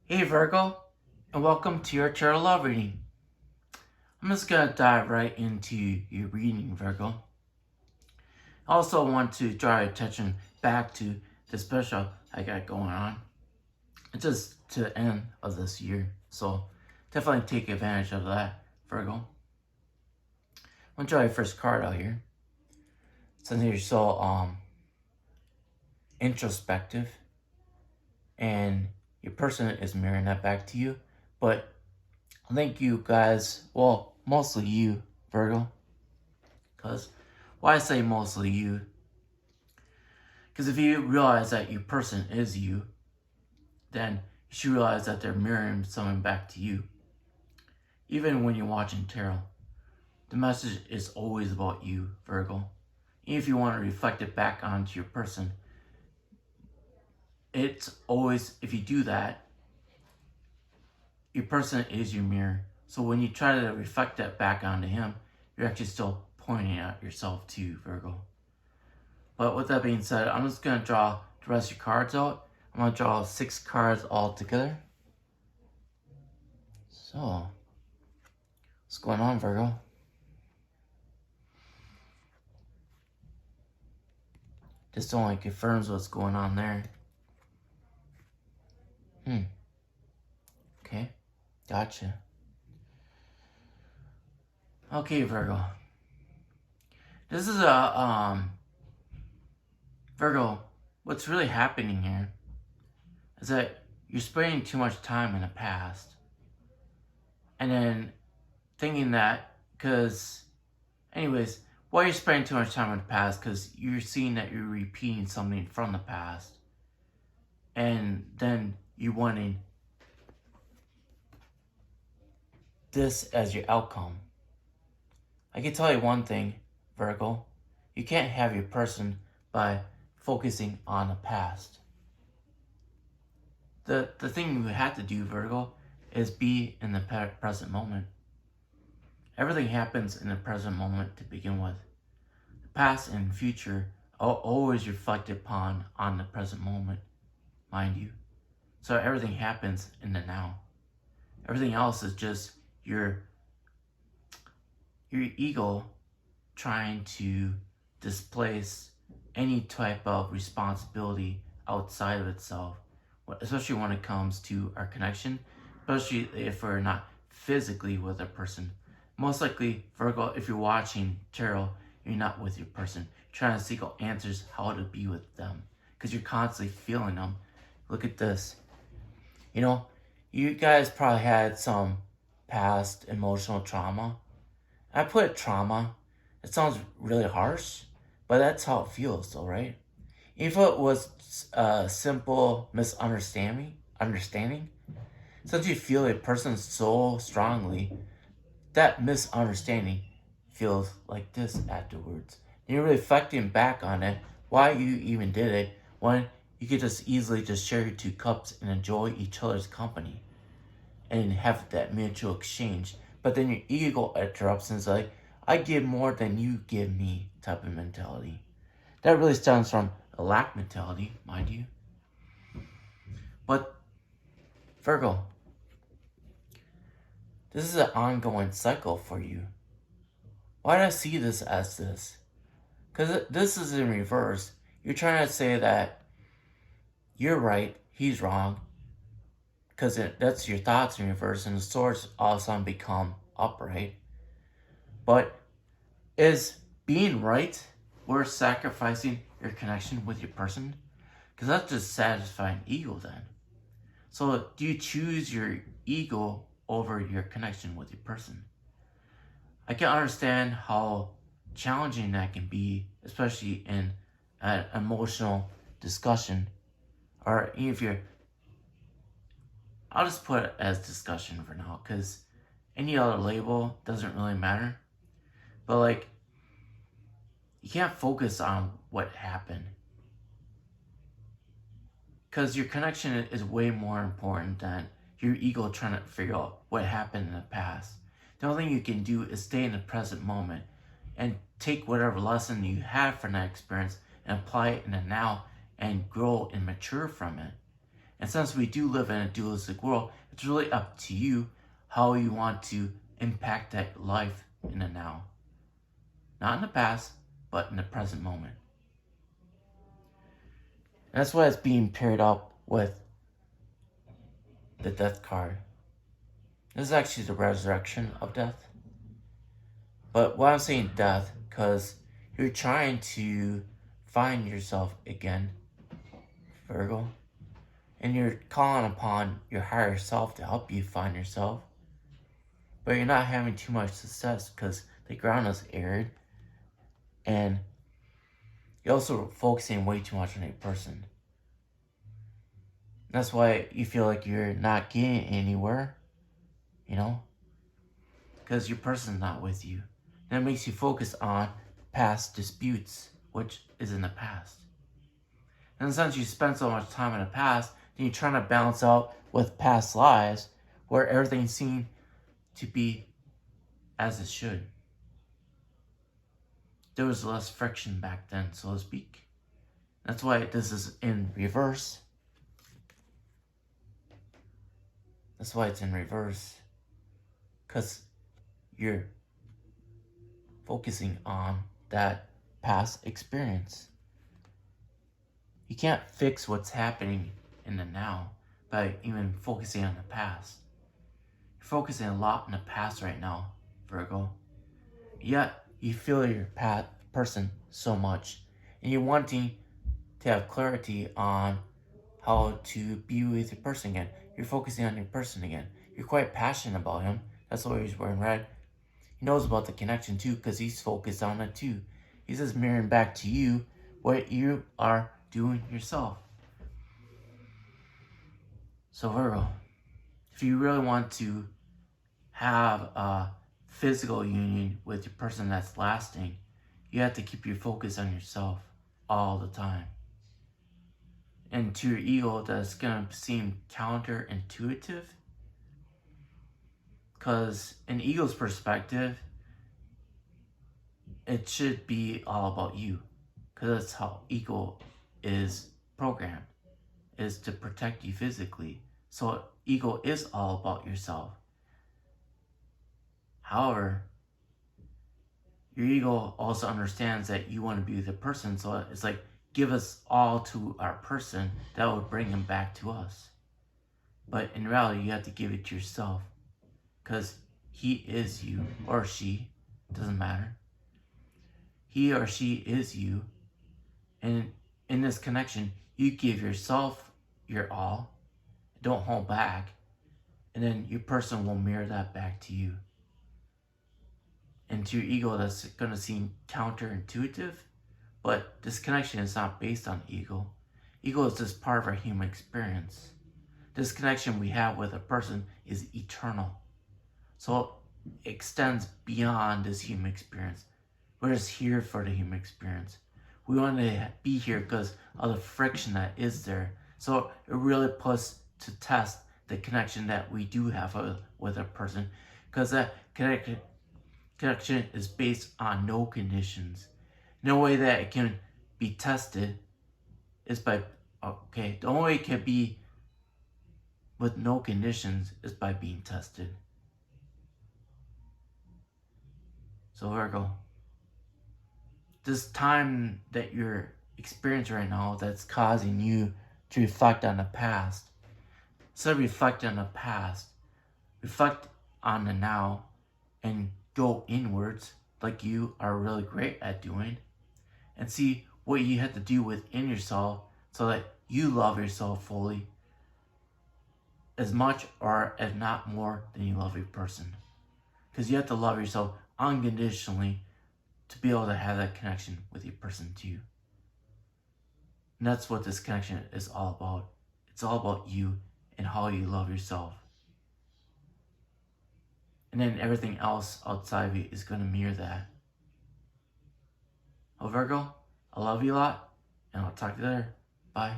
Hey Virgo, and welcome to your tarot love reading. I'm just gonna dive right into your reading, Virgo. I also want to draw your attention back to the special I got going on. It's just to the end of this year, so definitely take advantage of that, Virgo. I'm gonna draw your first card out here. Since you're so introspective, and your person is mirroring that back to you, but I think you guys, well, mostly you, Virgo, because why I say mostly you? Because if you realize that your person is you, then you should realize that they're mirroring something back to you. Even when you're watching tarot, the message is always about you, Virgo. Even if you want to reflect it back onto your person, it's always, if you do that, your person is your mirror. So when you try to reflect that back onto him, you're actually still pointing at yourself too, Virgo. But with that being said, I'm just going to draw the rest of your cards out. I'm going to draw 6 cards all together. So, what's going on, Virgo? Just only confirms what's going on there. Okay, gotcha. Okay, Virgo. This is Virgo, what's really happening here is that you're spending too much time in the past. And then thinking that, why you're spending too much time in the past? Because you're seeing that you're repeating something from the past. And then you're wanting this as your outcome. I can tell you one thing, Virgo. You can't have your person by focusing on the past. The thing you have to do, Virgo, is be in the present moment. Everything happens in the present moment to begin with. The past and future are always reflected upon on the present moment, mind you. So everything happens in the now. Everything else is just your ego trying to displace any type of responsibility outside of itself, especially when it comes to our connection, especially if we're not physically with a person. Most likely, Virgo, if you're watching tarot, you're not with your person. You're trying to seek out answers how to be with them because you're constantly feeling them. Look at this. You know, you guys probably had some past emotional trauma. I put trauma. It sounds really harsh, but that's how it feels, though, right? If it was a simple misunderstanding, since you feel a person so strongly, that misunderstanding feels like this afterwards. And you're reflecting back on it, why you even did it, when you could just easily just share your 2 cups and enjoy each other's company and have that mutual exchange. But then your ego interrupts and is like, I give more than you give me type of mentality. That really stems from a lack mentality, mind you. But Virgo, this is an ongoing cycle for you. Why do I see this as this? Because this is in reverse. You're trying to say that you're right, he's wrong, because that's your thoughts in reverse, and the swords all of a sudden become upright. But is being right worth sacrificing your connection with your person? Because that's just satisfying ego then. So do you choose your ego over your connection with your person? I can understand how challenging that can be, especially in an emotional discussion, or if you're, I'll just put it as discussion for now, because any other label doesn't really matter. But like, you can't focus on what happened, because your connection is way more important than your ego trying to figure out what happened in the past. The only thing you can do is stay in the present moment and take whatever lesson you had from that experience and apply it in the now and grow and mature from it. And since we do live in a dualistic world, it's really up to you how you want to impact that life in the now. Not in the past, but in the present moment. And that's why it's being paired up with the death card. This is actually the resurrection of death. But why I'm saying death, because you're trying to find yourself again, Virgo. And you're calling upon your higher self to help you find yourself. But you're not having too much success because the ground is arid. And you're also focusing way too much on a person. That's why you feel like you're not getting anywhere, because your person's not with you. That makes you focus on past disputes, which is in the past. And since you spend so much time in the past, then you're trying to balance out with past lives where everything seemed to be as it should. There was less friction back then, so to speak. That's why this is in reverse. That's why it's in reverse. Because you're focusing on that past experience. You can't fix what's happening in the now by even focusing on the past. You're focusing a lot on the past right now, Virgo. Yet, you feel your person so much. And you're wanting to have clarity on how to be with your person again. You're focusing on your person again. You're quite passionate about him. That's why he's wearing red. He knows about the connection too because he's focused on it too. He's just mirroring back to you what you are doing yourself. So Virgo, if you really want to have a physical union with your person that's lasting, you have to keep your focus on yourself all the time. And to your ego, that's going to seem counterintuitive. Because in ego's perspective, it should be all about you. Because that's how ego is programmed, is to protect you physically. So ego is all about yourself. However, your ego also understands that you want to be with the person. So it's like, give us all to our person, that would bring him back to us. But in reality, you have to give it to yourself. Because he is you, or she, doesn't matter. He or she is you. And in this connection, you give yourself your all. Don't hold back. And then your person will mirror that back to you. And to your ego, that's going to seem counterintuitive. But this connection is not based on ego. Ego is just part of our human experience. This connection we have with a person is eternal. So it extends beyond this human experience. We're just here for the human experience. We want to be here because of the friction that is there. So it really puts to test the connection that we do have with a person. Because that connection is based on no conditions. No way that it can be tested is by, the only way it can be with no conditions is by being tested. So Virgo, this time that you're experiencing right now that's causing you to reflect on the past, instead of reflecting on the past, reflect on the now and go inwards like you are really great at doing. And see what you have to do within yourself so that you love yourself fully as much or if not more than you love your person. Because you have to love yourself unconditionally to be able to have that connection with your person too. And that's what this connection is all about. It's all about you and how you love yourself. And then everything else outside of you is going to mirror that. Oh, Virgo, I love you a lot, and I'll talk to you later. Bye.